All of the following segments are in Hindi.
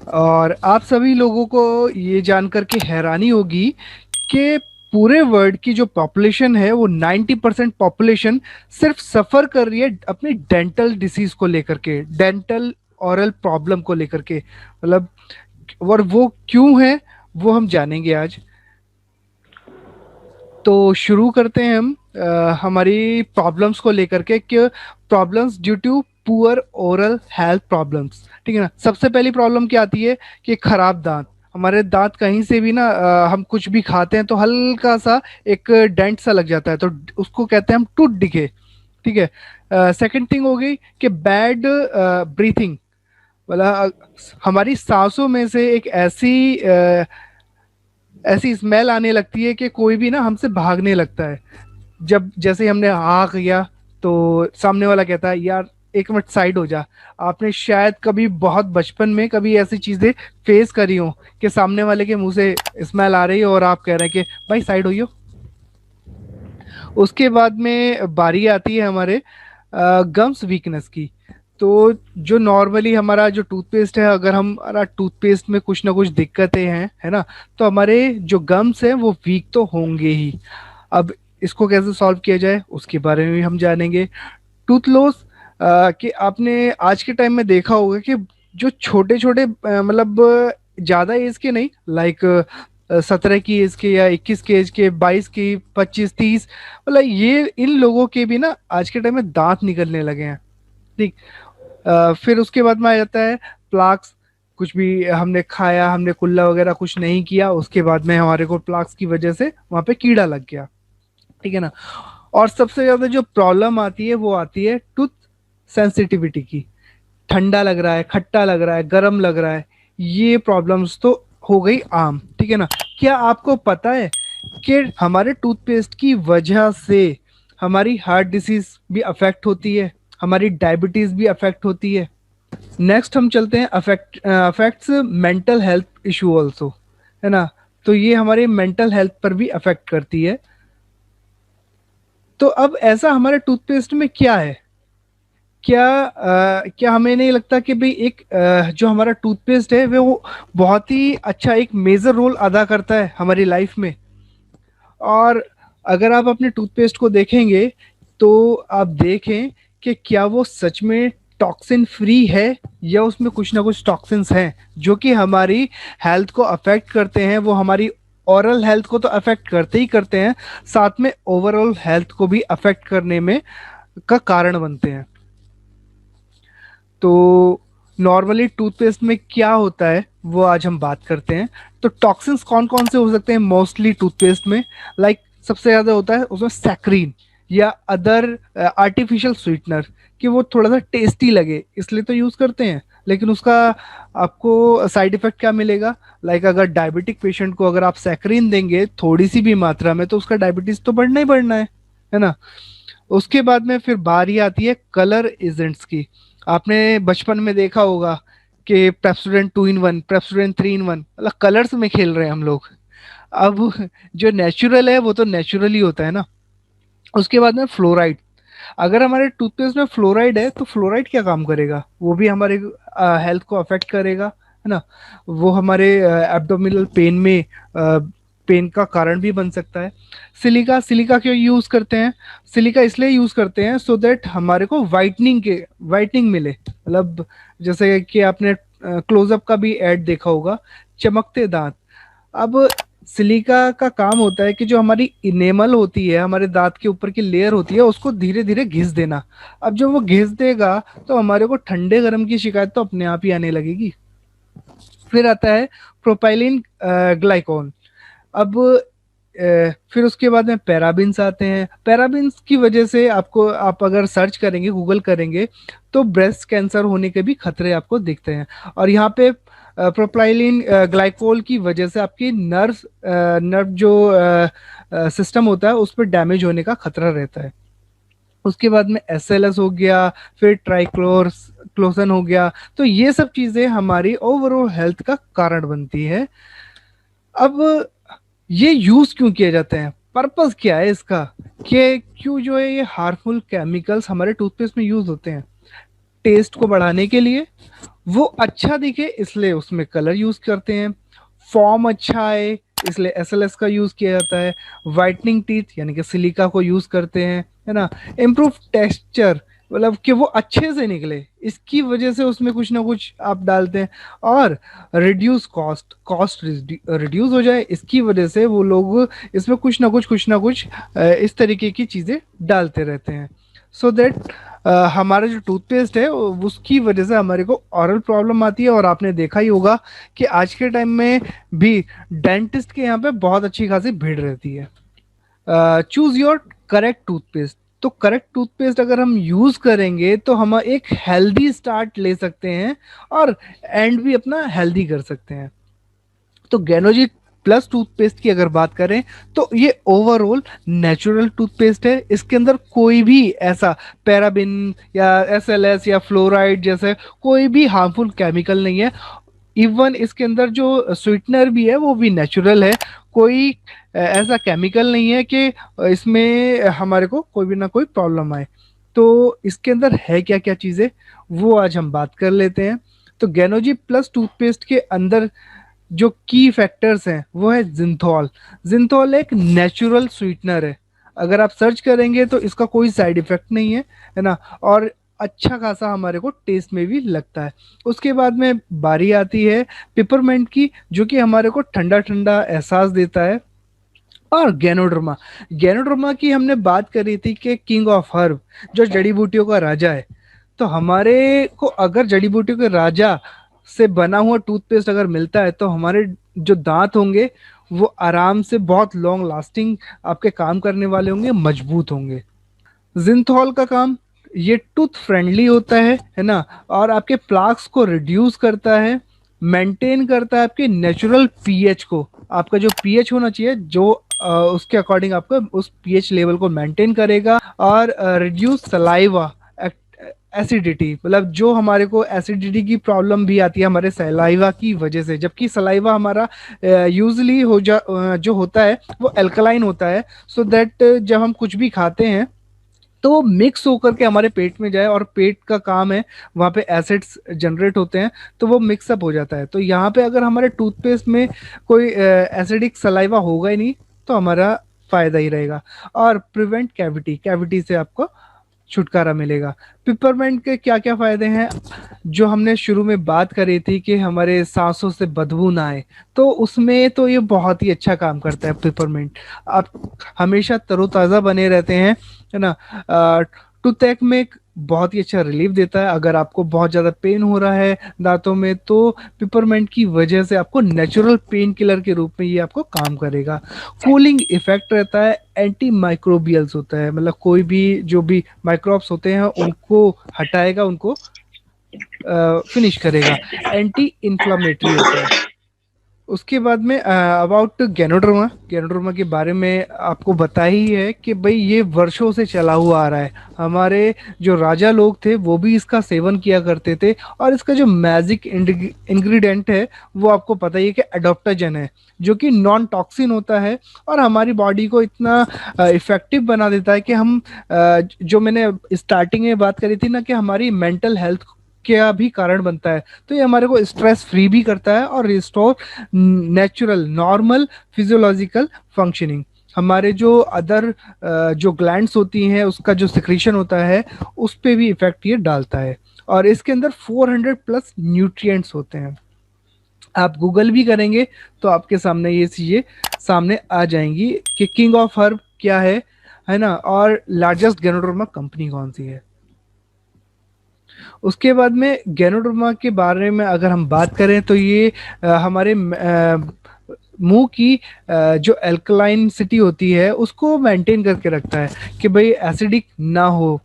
और आप सभी लोगों को ये जानकर के हैरानी होगी कि पूरे वर्ल्ड की जो पॉपुलेशन है वो 90% पॉपुलेशन सिर्फ सफर कर रही है अपनी डेंटल डिसीज को लेकर के, डेंटल ऑरल प्रॉब्लम को लेकर के, मतलब। और वो क्यों है वो हम जानेंगे आज। तो शुरू करते हैं हम हमारी प्रॉब्लम्स को लेकर के कि problems due to poor oral health problems. ठीक है ना। सबसे पहली प्रॉब्लम क्या आती है कि खराब दांत। हमारे दांत कहीं से भी ना हम कुछ भी खाते हैं तो हल्का सा एक डेंट सा लग जाता है, तो उसको कहते हैं हम टूथ डिके। ठीक है। सेकंड थिंग हो गई कि बैड ब्रीथिंग, मतलब हमारी सांसों में से एक ऐसी स्मेल आने लगती है कि कोई भी ना हमसे भागने लगता है। जब जैसे ही हमने हाँ किया तो सामने वाला कहता है यार एक मिनट साइड हो जा। आपने शायद कभी बहुत बचपन में कभी ऐसी चीजें फेस करी हो कि सामने वाले के मुंह से स्मेल आ रही है और आप कह रहे हैं कि भाई साइड होइयो। उसके बाद में बारी आती है हमारे गम्स वीकनेस की। तो जो नॉर्मली हमारा जो टूथपेस्ट है, अगर हमारा टूथपेस्ट में कुछ ना कुछ दिक्कतें हैं, है ना, तो हमारे जो गम्स हैं वो वीक तो होंगे ही। अब इसको कैसे सॉल्व किया जाए उसके बारे में भी हम जानेंगे। टूथ लॉस, कि आपने आज के टाइम में देखा होगा कि जो छोटे छोटे मतलब ज्यादा एज के नहीं, लाइक 17 की एज के या 21 के एज के, 22 की, 25 30, मतलब ये इन लोगों के भी ना आज के टाइम में दांत निकलने लगे हैं। ठीक। फिर उसके बाद में आ जाता है प्लाक्स। कुछ भी हमने खाया, हमने कुल्ला वगैरह कुछ नहीं किया, उसके बाद में हमारे को प्लाक्स की वजह से वहां पे कीड़ा लग गया। ठीक है ना। और सबसे ज्यादा जो प्रॉब्लम आती है वो आती है टूथ सेंसिटिविटी की। ठंडा लग रहा है, खट्टा लग रहा है, गर्म लग रहा है, ये प्रॉब्लम्स तो हो गई आम। ठीक है ना। क्या आपको पता है कि हमारे टूथपेस्ट की वजह से हमारी हार्ट डिसीज भी अफेक्ट होती है, हमारी डायबिटीज भी अफेक्ट होती है। नेक्स्ट हम चलते हैं affects mental health issue also, है ना। तो ये हमारे मेंटल हेल्थ पर भी अफेक्ट करती है। तो अब ऐसा हमारे टूथपेस्ट में क्या है? क्या हमें नहीं लगता कि भाई एक जो हमारा टूथपेस्ट है वो बहुत ही अच्छा एक मेजर रोल अदा करता है हमारी लाइफ में। और अगर आप अपने टूथपेस्ट को देखेंगे तो आप देखें कि क्या वो सच में टॉक्सिन फ्री है या उसमें कुछ ना कुछ टॉक्सिन्स हैं जो कि हमारी हेल्थ को अफेक्ट करते हैं। वो हमारी ओरल हेल्थ को तो अफेक्ट करते ही करते हैं, साथ में ओवरऑल हेल्थ को भी अफेक्ट करने में का कारण बनते हैं। तो नॉर्मली टूथपेस्ट में क्या होता है वो आज हम बात करते हैं। तो टॉक्सिन्स कौन कौन से हो सकते हैं मोस्टली टूथपेस्ट में? लाइक सबसे ज्यादा होता है उसमें सैक्रीन या अदर आर्टिफिशियल स्वीटनर, कि वो थोड़ा सा टेस्टी लगे इसलिए तो यूज करते हैं। लेकिन उसका आपको साइड इफेक्ट क्या मिलेगा? लाइक अगर डायबिटिक पेशेंट को अगर आप सैक्रीन देंगे थोड़ी सी भी मात्रा में तो उसका डायबिटीज तो बढ़ना ही बढ़ना है ना। उसके बाद में फिर बारी आती है कलर एजेंट्स की। आपने बचपन में देखा होगा कि पेप्सोडेंट 2 in 1, पेप्सोडेंट 3 in 1, मतलब कलर्स में खेल रहे हैं हम लोग। अब जो नेचुरल है वो तो नेचुरली होता है ना। उसके बाद में फ्लोराइड। अगर हमारे टूथपेस्ट में फ्लोराइड है तो फ्लोराइड क्या काम करेगा? वो भी हमारे हेल्थ को अफेक्ट करेगा, है ना। वो हमारे एब्डोमिनल पेन में पेन का कारण भी बन सकता है। सिलिका, सिलिका क्यों यूज करते हैं? सिलिका इसलिए यूज करते हैं सो दैट हमारे को वाइटनिंग मिले, मतलब जैसे कि आपने क्लोजअप का भी ऐड देखा होगा, चमकते दांत। अब सिलिका का काम होता है कि जो हमारी इनेमल होती है, हमारे दांत के ऊपर की लेयर होती है, उसको धीरे धीरे घिस देना। अब जब वो घिस देगा तो हमारे को ठंडे गर्म की शिकायत तो अपने आप ही आने लगेगी। फिर आता है प्रोपाइलिन ग्लाइकॉल। अब फिर उसके बाद में पैराबिन्स आते हैं। पैराबिन्स की वजह से आपको, आप अगर सर्च करेंगे, गूगल करेंगे, तो ब्रेस्ट कैंसर होने के भी खतरे आपको दिखते हैं। और यहाँ पे प्रोपाइलिन ग्लाइकोल की वजह से आपकी नर्व जो सिस्टम होता है उस पर डैमेज होने का खतरा रहता है। उसके बाद में एसएलएस हो गया, फिर ट्राइक्लोसन हो गया। तो ये सब चीजें हमारी ओवरऑल हेल्थ का कारण बनती है। अब ये यूज क्यों किए जाते हैं, पर्पस क्या है इसका, कि क्यों जो है ये हार्मफुल केमिकल्स हमारे टूथपेस्ट में यूज होते हैं? टेस्ट को बढ़ाने के लिए, वो अच्छा दिखे इसलिए उसमें कलर यूज करते हैं, फॉर्म अच्छा आए इसलिए एसएलएस का यूज किया जाता है, वाइटनिंग टीथ यानी कि सिलिका को यूज करते हैं, है ना, इम्प्रूव टेक्सचर मतलब कि वो अच्छे से निकले इसकी वजह से उसमें कुछ ना कुछ आप डालते हैं, और रिड्यूस कॉस्ट, कॉस्ट रिड्यूस हो जाए इसकी वजह से वो लोग इसमें कुछ ना कुछ इस तरीके की चीज़ें डालते रहते हैं, सो दैट हमारा जो टूथपेस्ट है उसकी वजह से हमारे को ऑरल प्रॉब्लम आती है। और आपने देखा ही होगा कि आज के टाइम में भी डेंटिस्ट के यहाँ पे बहुत अच्छी खासी भीड़ रहती है। चूज योर करेक्ट टूथपेस्ट, तो करेक्ट टूथपेस्ट अगर हम यूज करेंगे तो हम एक हेल्दी स्टार्ट ले सकते हैं और एंड भी अपना हेल्दी कर सकते हैं। तो गैनोजी प्लस टूथपेस्ट की अगर बात करें तो ये ओवरऑल नेचुरल टूथपेस्ट है, इसके अंदर कोई भी ऐसा पैराबिन या एसएलएस या फ्लोराइड जैसे कोई भी हार्मफुल केमिकल नहीं है। इवन इसके अंदर जो स्वीटनर भी है वो भी नेचुरल है, कोई ऐसा केमिकल नहीं है कि इसमें हमारे को कोई भी ना कोई प्रॉब्लम आए। तो इसके अंदर है क्या क्या चीज़ें वो आज हम बात कर लेते हैं। तो गैनोजी प्लस टूथपेस्ट के अंदर जो की फैक्टर्स हैं वो है जिंथॉल। जिंथॉल एक नेचुरल स्वीटनर है, अगर आप सर्च करेंगे तो इसका कोई साइड इफेक्ट नहीं है ना, और अच्छा खासा हमारे को टेस्ट में भी लगता है। उसके बाद में बारी आती है पिपरमेंट की, जो कि हमारे को ठंडा ठंडा एहसास देता है। और गैनोड्रमा, गैनोड्रमा की हमने बात करी थी कि किंग ऑफ हर्ब, जो जड़ी बूटियों का राजा है। तो हमारे को अगर जड़ी बूटियों के राजा से बना हुआ टूथपेस्ट अगर मिलता है तो हमारे जो दांत होंगे वो आराम से बहुत लॉन्ग लास्टिंग आपके काम करने वाले होंगे, मजबूत होंगे। जिंथॉल का काम, ये टूथ फ्रेंडली होता है ना, और आपके प्लाक्स को रिड्यूस करता है, मेंटेन करता है आपके नेचुरल पीएच को। आपका जो पीएच होना चाहिए जो उसके अकॉर्डिंग आपका उस पीएच लेवल को मेंटेन करेगा, और रिड्यूस सलाइवा एसिडिटी, मतलब जो हमारे को एसिडिटी की प्रॉब्लम भी आती है हमारे सलाइवा की वजह से, जबकि सलाइवा हमारा यूजली जो होता है वो अल्कलाइन होता है, सो दैट जब हम कुछ भी खाते हैं तो वो मिक्स होकर के हमारे पेट में जाए, और पेट का काम है वहाँ पे एसिड्स जनरेट होते हैं तो वो मिक्सअप हो जाता है। तो यहाँ पे अगर हमारे टूथपेस्ट में कोई एसिडिक सलाइवा होगा ही नहीं तो हमारा फायदा ही रहेगा। और प्रिवेंट कैविटी, कैविटी से आपको छुटकारा मिलेगा। पिपरमेंट के क्या क्या फायदे हैं, जो हमने शुरू में बात करी थी कि हमारे सांसों से बदबू ना आए, तो उसमें तो ये बहुत ही अच्छा काम करता है पिपरमेंट। आप हमेशा तरोताज़ा बने रहते हैं, है ना। टूथेक में एक बहुत ही अच्छा रिलीफ देता है, अगर आपको बहुत ज़्यादा पेन हो रहा है दांतों में तो पिपरमेंट की वजह से आपको नेचुरल पेन किलर के रूप में ये आपको काम करेगा। कूलिंग इफेक्ट रहता है, एंटी माइक्रोबियल्स होता है, मतलब कोई भी जो भी माइक्रोब्स होते हैं उनको हटाएगा, उनको फिनिश करेगा। एंटी इन्फ्लामेटरी होता है। उसके बाद में अबाउट गैनोड्रोमा, गैनोड्रोमा के बारे में आपको बता ही है कि भाई ये वर्षों से चला हुआ आ रहा है। हमारे जो राजा लोग थे वो भी इसका सेवन किया करते थे, और इसका जो मैजिक इंग्रेडिएंट है वो आपको पता ही है कि एडोप्टोजन है, जो कि नॉन टॉक्सिन होता है और हमारी बॉडी को इतना इफेक्टिव बना देता है कि हम जो मैंने स्टार्टिंग में बात करी थी ना कि हमारी मेंटल हेल्थ क्या भी कारण बनता है, तो ये हमारे को स्ट्रेस फ्री भी करता है और restore natural normal physiological functioning. हमारे जो अदर जो ग्लैंड्स होती हैं उसका जो सिक्रीशन होता है उस पे भी इफेक्ट ये डालता है। और इसके अंदर 400 प्लस न्यूट्रिएंट्स होते हैं। आप गूगल भी करेंगे तो आपके सामने ये चीजें सामने आ जाएंगी कि किंग ऑफ हर्ब क्या है ना, और लार्जेस्ट गैनोडर्मा कंपनी कौन सी है। उसके बाद में गैनोडर्मा के बारे में अगर हम बात करें तो ये हमारे मुंह की जो एल्कलाइन सिटी होती है उसको मेंटेन करके रखता है कि भाई एसिडिक ना हो।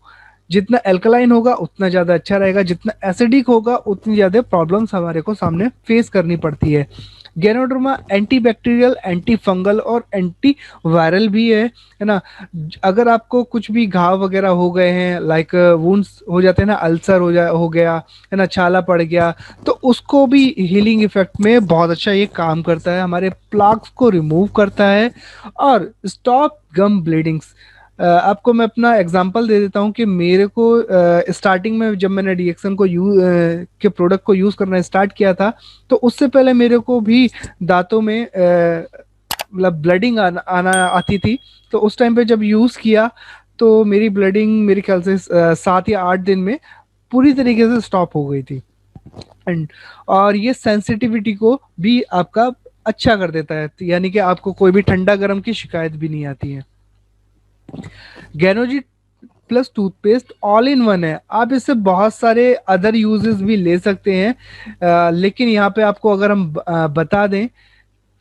जितना एल्कलाइन होगा उतना ज़्यादा अच्छा रहेगा, जितना एसिडिक होगा उतनी ज़्यादा प्रॉब्लम्स हमारे को सामने फेस करनी पड़ती है। Ganoderma anti bacterial, anti fungal और एंटी वायरल भी है ना। अगर आपको कुछ भी घाव वगैरह हो गए हैं, लाइक वुंड्स हो जाते हैं ना, अल्सर हो गया है ना, छाला पड़ गया, तो उसको भी हीलिंग इफेक्ट में बहुत अच्छा ये काम करता है, हमारे प्लाक्स को रिमूव करता है और स्टॉप गम ब्लीडिंग्स। आपको मैं अपना एग्जांपल दे देता हूँ कि मेरे को स्टार्टिंग में जब मैंने डीएक्सन को के प्रोडक्ट को यूज़ करना स्टार्ट किया था, तो उससे पहले मेरे को भी दांतों में मतलब ब्लडिंग आना आती थी। तो उस टाइम पे जब यूज़ किया तो मेरी ब्लडिंग मेरे ख्याल से 7 या 8 दिन में पूरी तरीके से स्टॉप हो गई थी। एंड और ये सेंसिटिविटी को भी आपका अच्छा कर देता है, यानी कि आपको कोई भी ठंडा गर्म की शिकायत भी नहीं आती है। Ganozhi plus toothpaste all in one है, आप इससे बहुत सारे अदर यूजेस भी ले सकते हैं। लेकिन यहाँ पे आपको अगर हम बता दें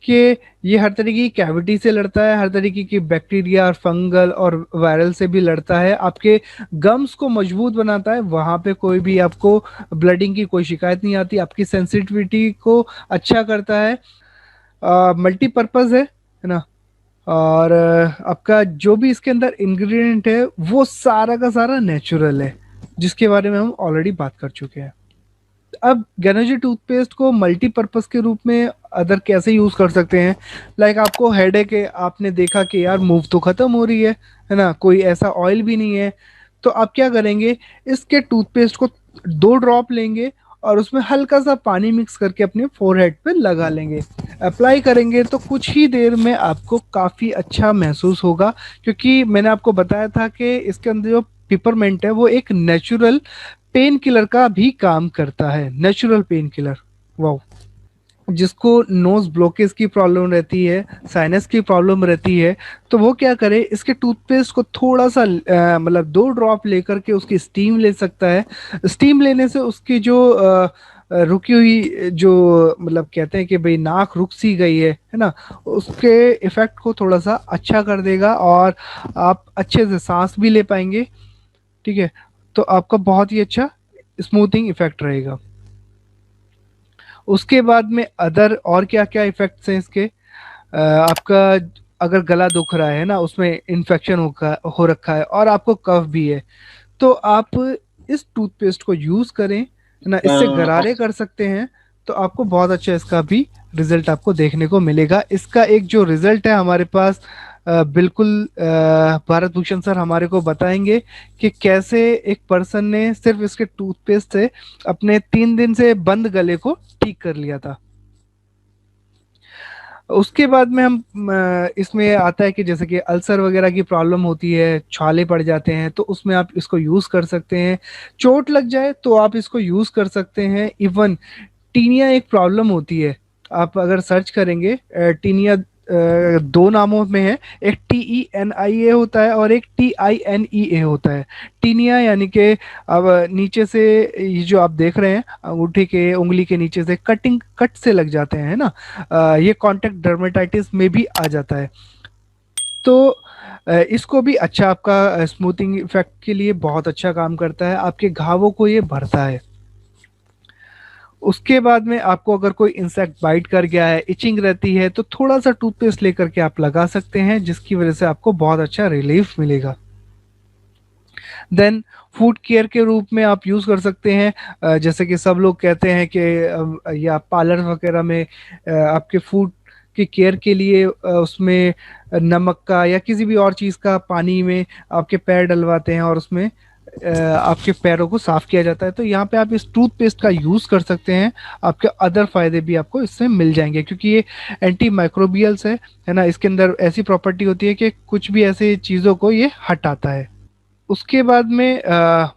कि ये हर तरीके की कैविटी से लड़ता है, हर तरीके की बैक्टीरिया और फंगल और वायरल से भी लड़ता है, आपके गम्स को मजबूत बनाता है, वहाँ पे कोई भी आपको ब्लडिंग की कोई शिकायत नहीं आती, आपकी सेंसिटिविटी को अच्छा करता है, मल्टीपर्पज है ना। और आपका जो भी इसके अंदर इंग्रेडिएंट है वो सारा का सारा नेचुरल है, जिसके बारे में हम ऑलरेडी बात कर चुके हैं। अब गैनोजी टूथपेस्ट को मल्टीपर्पज के रूप में अदर कैसे यूज कर सकते हैं, लाइक आपको हेडेक है, आपने देखा कि यार मूव तो खत्म हो रही है ना, कोई ऐसा ऑयल भी नहीं है, तो आप क्या करेंगे, इसके टूथपेस्ट को 2 ड्रॉप लेंगे और उसमें हल्का सा पानी मिक्स करके अपने फोरहेड पे लगा लेंगे, अप्लाई करेंगे तो कुछ ही देर में आपको काफ़ी अच्छा महसूस होगा। क्योंकि मैंने आपको बताया था कि इसके अंदर जो पिपरमेंट है वो एक नेचुरल पेन किलर का भी काम करता है, नेचुरल पेन किलर। वाह। जिसको नोज ब्लॉकेज की प्रॉब्लम रहती है, साइनस की प्रॉब्लम रहती है, तो वो क्या करे, इसके टूथपेस्ट को थोड़ा सा मतलब 2 ड्रॉप लेकर के उसकी स्टीम ले सकता है। स्टीम लेने से उसकी जो रुकी हुई जो मतलब कहते हैं कि भाई नाक रुक सी गई है ना, उसके इफेक्ट को थोड़ा सा अच्छा कर देगा और आप अच्छे से सांस भी ले पाएंगे। ठीक है, तो आपका बहुत ही अच्छा स्मूथिंग इफेक्ट रहेगा। उसके बाद में अदर और क्या क्या इफेक्ट्स हैं इसके, आपका अगर गला दुख रहा है ना, उसमें इन्फेक्शन हो रखा है और आपको कफ भी है, तो आप इस टूथपेस्ट को यूज करें है ना, इससे गरारे कर सकते हैं, तो आपको बहुत अच्छा इसका भी रिजल्ट आपको देखने को मिलेगा। इसका एक जो रिजल्ट है हमारे पास बिल्कुल भारत भूषण सर हमारे को बताएंगे कि कैसे एक पर्सन ने सिर्फ इसके टूथपेस्ट से अपने 3 दिन से बंद गले को ठीक कर लिया था। उसके बाद में हम इसमें आता है कि जैसे कि अल्सर वगैरह की प्रॉब्लम होती है, छाले पड़ जाते हैं, तो उसमें आप इसको यूज कर सकते हैं। चोट लग जाए तो आप इसको यूज कर सकते हैं। इवन टीनिया एक प्रॉब्लम होती है, आप अगर सर्च करेंगे टीनिया 2 नामों में है, एक TENIA होता है और एक TINEA होता है। टीनिया यानी कि अब नीचे से ये जो आप देख रहे हैं अंगूठी के उंगली के नीचे से कट से लग जाते हैं ना, ये कॉन्टेक्ट डर्मेटाइटिस में भी आ जाता है। तो इसको भी अच्छा आपका स्मूथिंग इफेक्ट के लिए बहुत अच्छा काम करता है, आपके घावों को ये भरता है। उसके बाद में आपको अगर कोई इंसेक्ट बाइट कर गया है, इचिंग रहती है, तो थोड़ा सा टूथपेस्ट लेकर के आप लगा सकते हैं, जिसकी वजह से आपको बहुत अच्छा रिलीफ मिलेगा। देन फूड केयर के रूप में आप यूज़ कर सकते हैं, जैसे कि सब लोग कहते हैं कि या पार्लर वगैरह में आपके फूड की केयर के लिए उसमें नमक का या किसी भी और चीज़ का पानी में आपके पैर डलवाते हैं और उसमें आपके पैरों को साफ किया जाता है। तो यहाँ पे आप इस टूथपेस्ट का यूज़ कर सकते हैं, आपके अदर फायदे भी आपको इससे मिल जाएंगे, क्योंकि ये एंटी माइक्रोबियल्स है ना, इसके अंदर ऐसी प्रॉपर्टी होती है कि कुछ भी ऐसी चीज़ों को ये हटाता है। उसके बाद में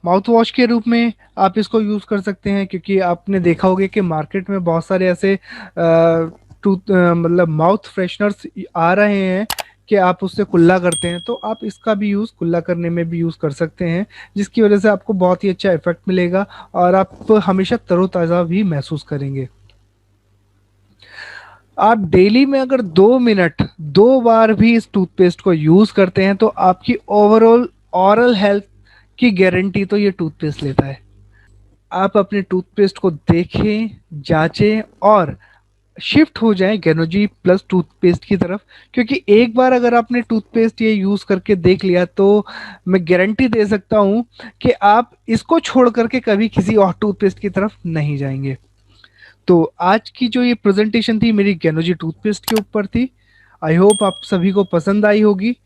माउथ वॉश के रूप में आप इसको यूज़ कर सकते हैं, क्योंकि आपने देखा होगा कि मार्केट में बहुत सारे ऐसे टूथ मतलब माउथ फ्रेशनर्स आ रहे हैं कि आप उससे कुल्ला करते हैं, तो आप इसका भी यूज़ कुल्ला करने में भी यूज़ कर सकते हैं, जिसकी वजह से आपको बहुत ही अच्छा इफेक्ट मिलेगा और आप हमेशा तरोताज़ा भी महसूस करेंगे। आप डेली में अगर 2 मिनट 2 बार भी इस टूथपेस्ट को यूज करते हैं, तो आपकी ओवरऑल ऑरल हेल्थ की गारंटी तो ये टूथपेस्ट लेता है। आप अपने टूथपेस्ट को देखें, जांचें और शिफ्ट हो जाएं गैनोजी प्लस टूथपेस्ट की तरफ, क्योंकि एक बार अगर आपने टूथपेस्ट ये यूज करके देख लिया तो मैं गारंटी दे सकता हूं कि आप इसको छोड़ करके कभी किसी और टूथपेस्ट की तरफ नहीं जाएंगे। तो आज की जो ये प्रेजेंटेशन थी मेरी गैनोजी टूथपेस्ट के ऊपर थी। आई होप आप सभी को पसंद आई होगी।